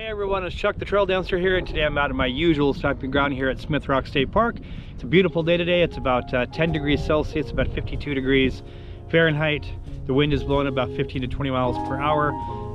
Hey everyone, it's Chuck the Trail Dancer here, and today I'm out at my usual stomping ground here at Smith Rock State Park. It's a beautiful day today. It's about 10 degrees Celsius, about 52 degrees Fahrenheit. The wind is blowing about 15 to 20 miles per hour.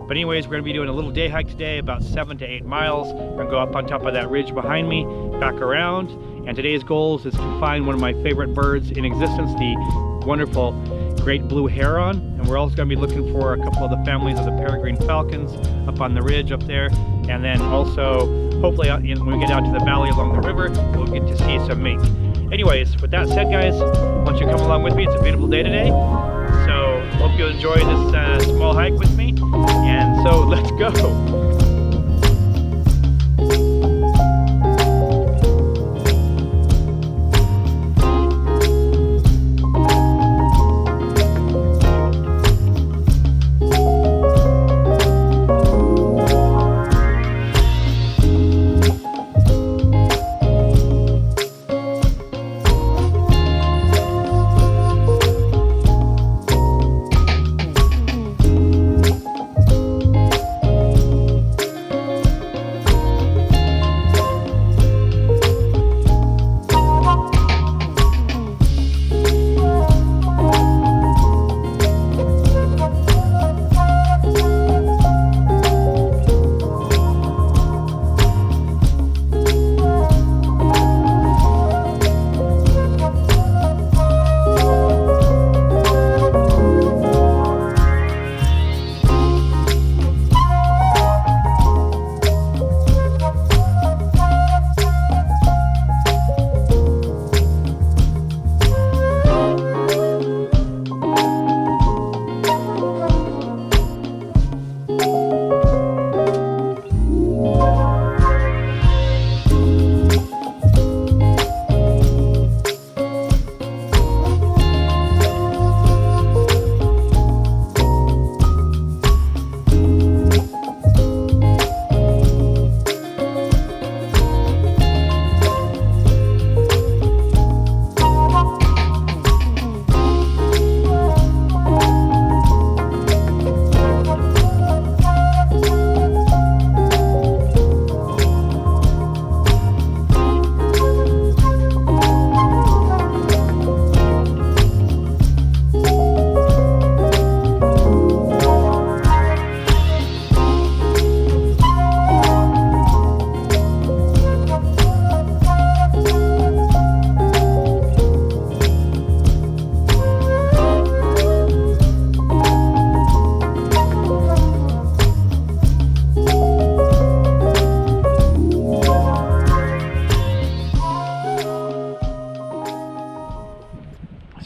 But anyways, we're going to be doing a little day hike today, about 7 to 8 miles. We're going to go up on top of that ridge behind me, back around. And today's goals is to find one of my favorite birds in existence, the wonderful great blue heron. And we're also going to be looking for a couple of the families of the peregrine falcons up on the ridge up there. And then also, hopefully when we get down to the valley along the river, we'll get to see some mink. Anyways, with that said, guys, why don't you come along with me? It's a beautiful day today. So hope you'll enjoy this small hike with me. And so let's go.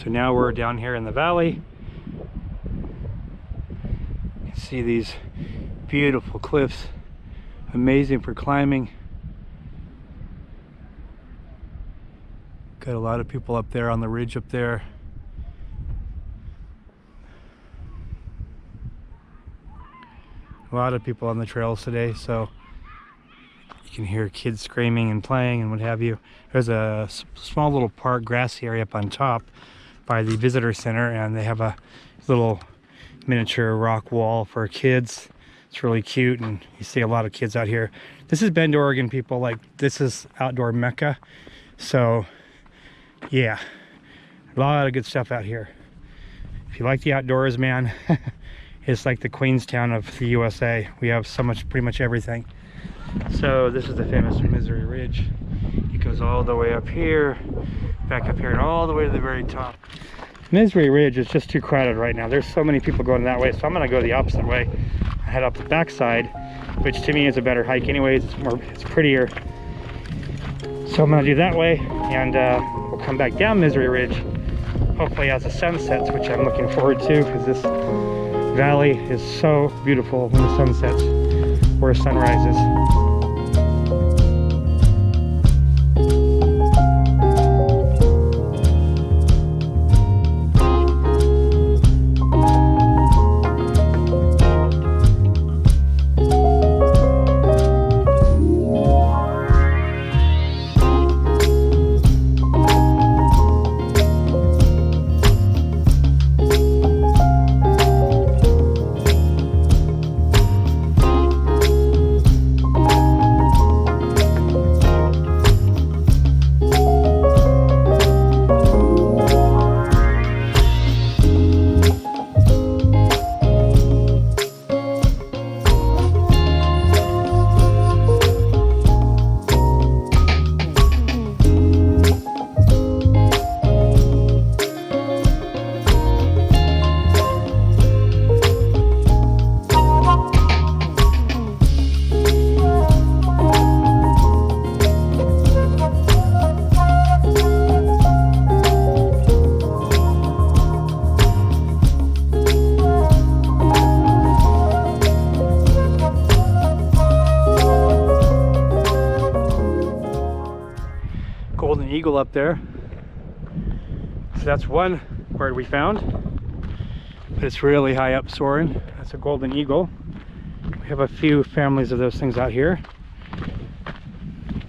So now we're down here in the valley. You can see these beautiful cliffs, amazing for climbing. Got a lot of people up there on the ridge up there. A lot of people on the trails today, so you can hear kids screaming and playing and what have you. There's a small little park, grassy area up on top by the visitor center, and they have a little miniature rock wall for kids. It's really cute, and you see a lot of kids out here. This is Bend, Oregon, people. Like, this is outdoor mecca. So yeah, a lot of good stuff out here. If you like the outdoors, man, it's like the Queenstown of the USA. We have so much, pretty much everything. So this is the famous Misery Ridge. It goes all the way up here, back up here, and all the way to the very top. Misery Ridge is just too crowded right now. There's so many people going that way, so I'm gonna go the opposite way. I head up the backside, which to me is a better hike anyways. It's prettier. So I'm gonna do that way, and we'll come back down Misery Ridge, hopefully as the sun sets, which I'm looking forward to, because this valley is so beautiful when the sun sets, or sun rises. eagle up there. So that's one bird we found, but it's really high up soaring. That's a golden eagle. We have a few families of those things out here.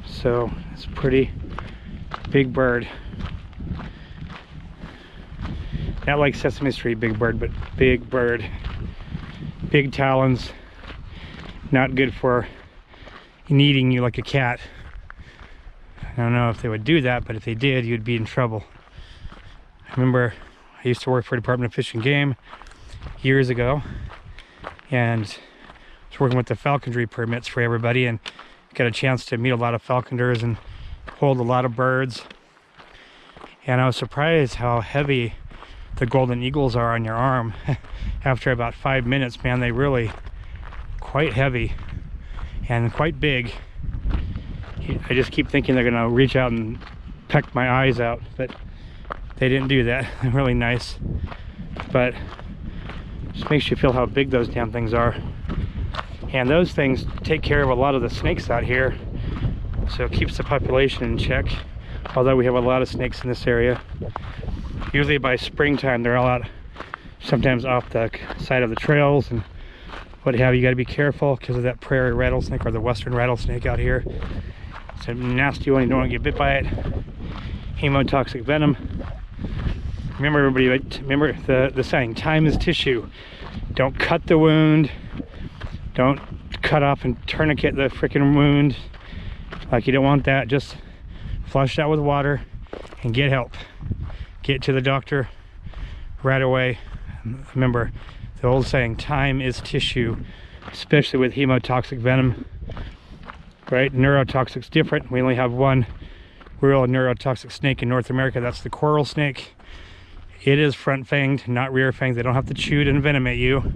So it's a pretty big bird. Not like Sesame Street big bird, but big bird. Big talons. Not good for eating you like a cat. I don't know if they would do that, but if they did, you'd be in trouble. I remember I used to work for Department of Fish and Game years ago, and I was working with the falconry permits for everybody, and got a chance to meet a lot of falconers and hold a lot of birds. And I was surprised how heavy the golden eagles are on your arm. After about 5 minutes, man, they really quite heavy and quite big. I just keep thinking they're gonna reach out and peck my eyes out, but they didn't do that. They're really nice, but just makes you feel how big those damn things are. And those things take care of a lot of the snakes out here, so it keeps the population in check. Although we have a lot of snakes in this area. Usually by springtime they're all out, sometimes off the side of the trails and what have you. Got to be careful because of that prairie rattlesnake, or the western rattlesnake out here. It's a nasty one, you don't want to get bit by it. Hemotoxic venom. Remember everybody, remember the saying, time is tissue. Don't cut the wound. Don't cut off and tourniquet the freaking wound. Like, you don't want that. Just flush it out with water and get help. Get to the doctor right away. Remember the old saying, time is tissue, especially with hemotoxic venom, right? Neurotoxic's different. We only have one real neurotoxic snake in North America. That's the coral snake. It is front fanged, not rear fanged. They don't have to chew to envenomate you.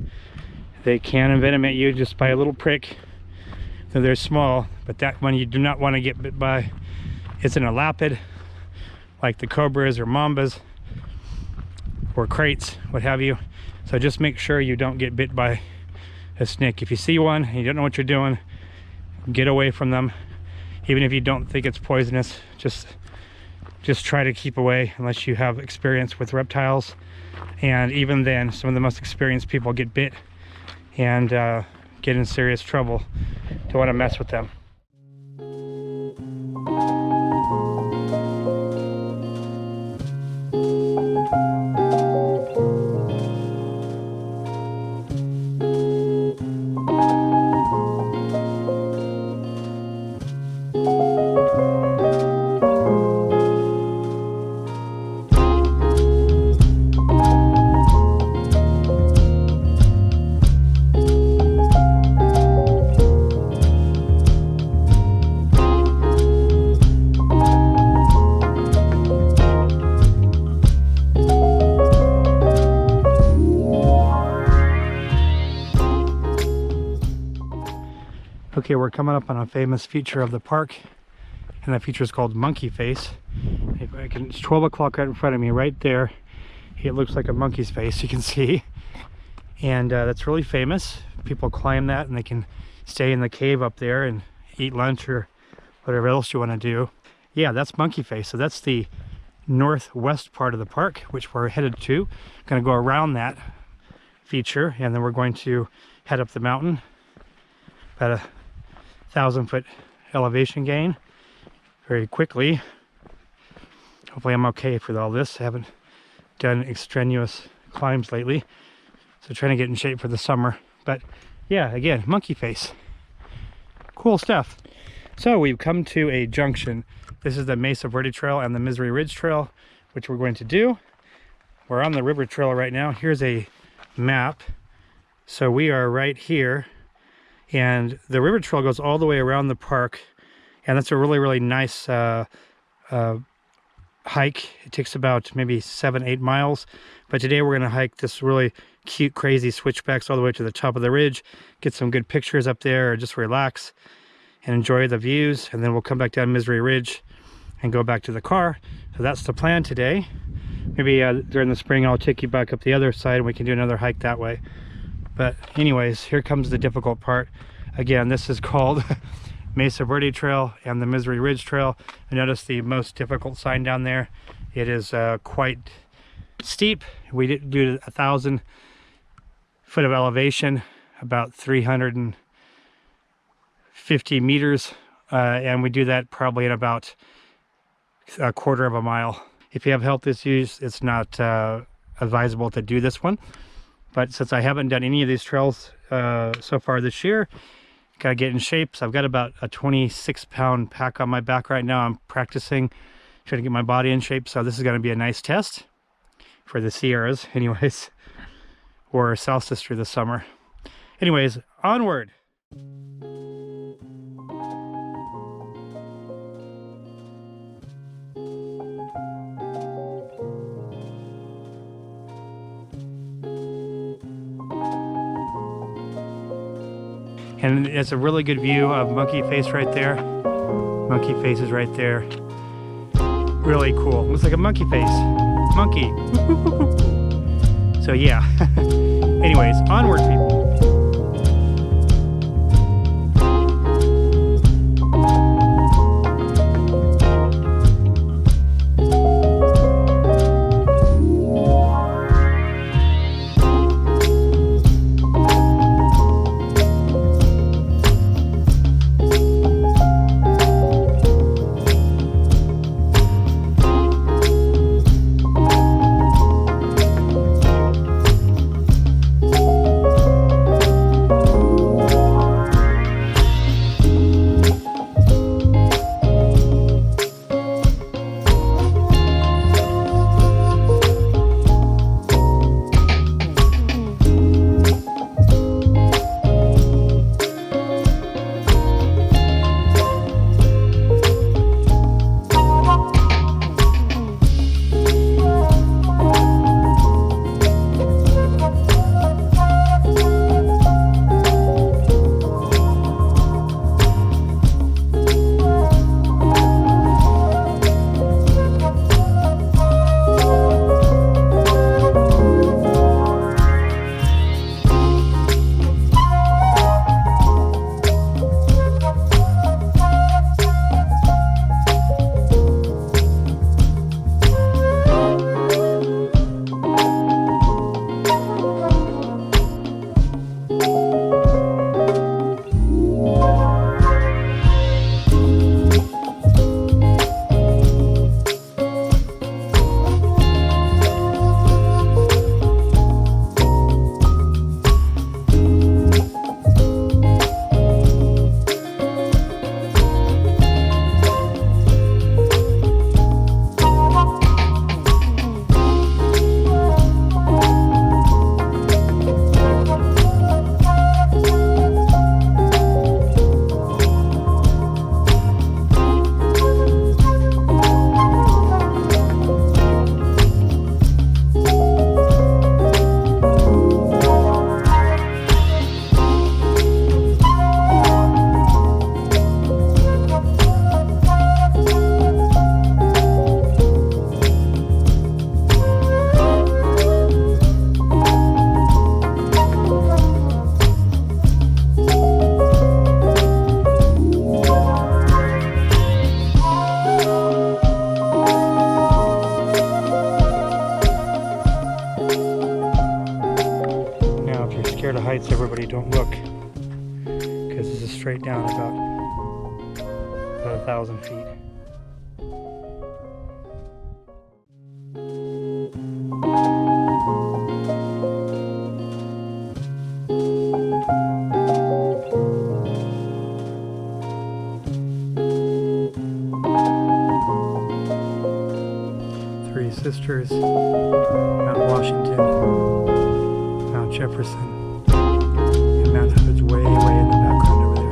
They can envenomate you just by a little prick. So they're small, but that one you do not want to get bit by. It's an elapid, like the cobras or mambas or kraits, what have you. So just make sure you don't get bit by a snake. If you see one and you don't know what you're doing, get away from them. Even if you don't think it's poisonous, just try to keep away unless you have experience with reptiles. And even then, some of the most experienced people get bit and get in serious trouble. Don't want to mess with them. Okay, we're coming up on a famous feature of the park, and that feature is called Monkey Face. It's 12 o'clock right in front of me, right there. It looks like a monkey's face, you can see. And that's really famous. People climb that and they can stay in the cave up there and eat lunch or whatever else you want to do. Yeah, that's Monkey Face. So that's the northwest part of the park, which we're headed to. Going to go around that feature, and then we're going to head up the mountain. About a 1,000-foot elevation gain very quickly. Hopefully I'm okay for all this. I haven't done extraneous climbs lately, so trying to get in shape for the summer. But yeah, again, Monkey Face, cool stuff. So we've come to a junction. This is the Mesa Verde Trail and the Misery Ridge Trail, which we're going to do. We're on the river trail right now. Here's a map. So we are right here. And the river trail goes all the way around the park, and that's a really nice hike. It takes about maybe 7-8 miles, but today we're going to hike this really cute, crazy switchbacks all the way to the top of the ridge, get some good pictures up there, or just relax and enjoy the views, and then we'll come back down Misery Ridge and go back to the car. So that's the plan today. Maybe during the spring I'll take you back up the other side and we can do another hike that way. But anyways, here comes the difficult part. Again, this is called Mesa Verde Trail and the Misery Ridge Trail. I noticed the most difficult sign down there. It is quite steep. We did do 1,000 foot of elevation, about 350 meters, and we do that probably in about a quarter of a mile. If you have health issues, it's not advisable to do this one. But since I haven't done any of these trails so far this year, gotta get in shape. So I've got about a 26-pound pack on my back right now. I'm practicing, trying to get my body in shape. So this is gonna be a nice test for the Sierras anyways, or South Sister this summer. Anyways, onward. And it's a really good view of Monkey Face right there. Monkey Face is right there. Really cool. Looks like a monkey face. Monkey. So yeah. Anyways, onward, people. Scared of heights, everybody, don't look, because this is straight down about 1,000 feet. Three Sisters, Mount Washington, Mount Jefferson, and Mount Hood's way, way in the background over there.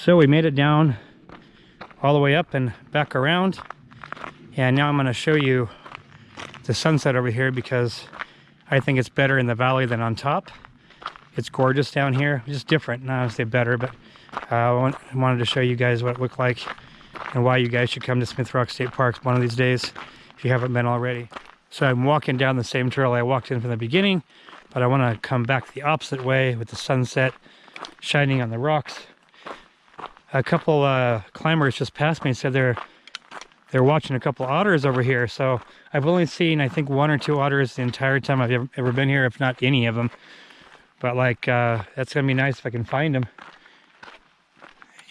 So we made it down all the way up and back around, and now I'm going to show you the sunset over here because I think it's better in the valley than on top. It's gorgeous down here, just different, not to say better, but I wanted to show you guys what it looked like and why you guys should come to Smith Rock State Park one of these days if you haven't been already. So I'm walking down the same trail I walked in from the beginning, but I want to come back the opposite way with the sunset shining on the rocks. A couple climbers just passed me and said they're watching a couple otters over here. So I've only seen, I think, 1 or 2 otters the entire time I've ever been here, if not any of them. But like, that's gonna be nice if I can find them.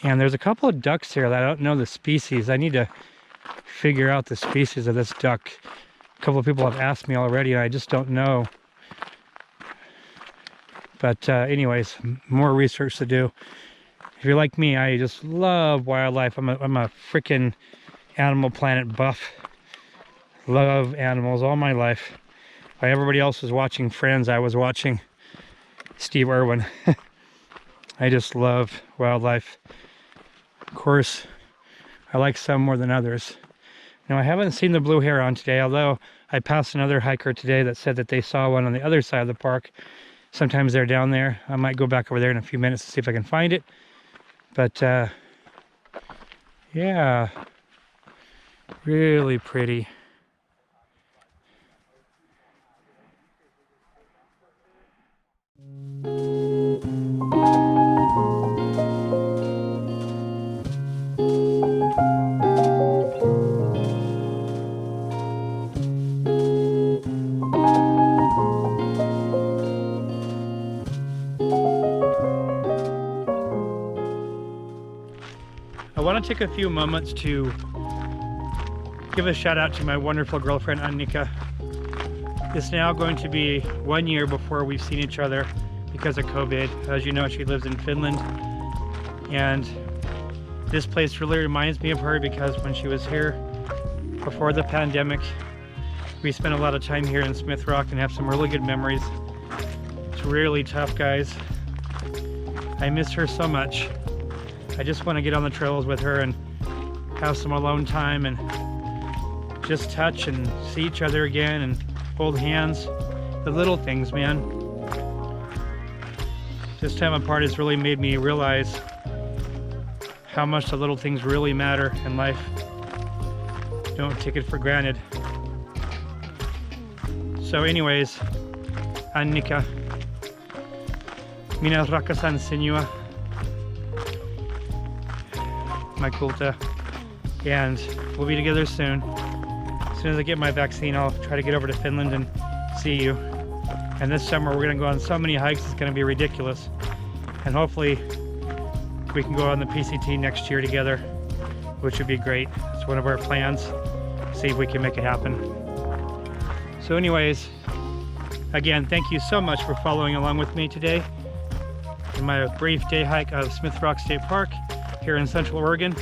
And there's a couple of ducks here that I don't know the species. I need to figure out the species of this duck. A couple of people have asked me already, and I just don't know. But anyways, more research to do. If you're like me, I just love wildlife. I'm a freaking Animal Planet buff. Love animals all my life. While everybody else was watching Friends, I was watching Steve Irwin. I just love wildlife. Of course, I like some more than others. Now, I haven't seen the blue heron today, although I passed another hiker today that said that they saw one on the other side of the park. Sometimes they're down there. I might go back over there in a few minutes to see if I can find it. But, yeah, really pretty. I want to take a few moments to give a shout out to my wonderful girlfriend Annika. It's now going to be 1 year before we've seen each other because of COVID. As you know, she lives in Finland, and this place really reminds me of her because when she was here before the pandemic, we spent a lot of time here in Smith Rock and have some really good memories. It's really tough, guys. I miss her so much. I just want to get on the trails with her and have some alone time and just touch and see each other again and hold hands. The little things, man. This time apart has really made me realize how much the little things really matter in life. Don't take it for granted. So anyways, Annika, minä rakastan sinua, my kulta, and we'll be together soon. As soon as I get my vaccine, I'll try to get over to Finland and see you. And this summer we're gonna go on so many hikes, it's gonna be ridiculous. And hopefully we can go on the PCT next year together, which would be great. It's one of our plans. See if we can make it happen. So anyways, again, thank you so much for following along with me today in my brief day hike of Smith Rock State Park here in Central Oregon.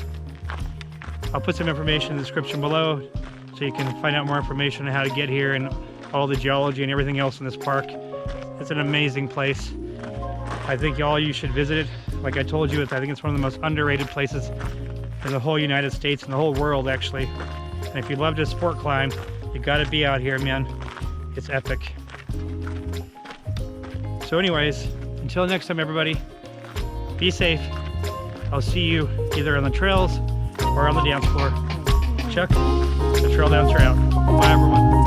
I'll put some information in the description below so you can find out more information on how to get here and all the geology and everything else in this park. It's an amazing place. I think all you should visit it. Like I told you, I think it's one of the most underrated places in the whole United States and the whole world, actually. And if you love to sport climb, you gotta be out here, man. It's epic. So anyways, until next time, everybody, be safe. I'll see you either on the trails or on the dance floor. Chuck, the trail dancer out. Bye, everyone.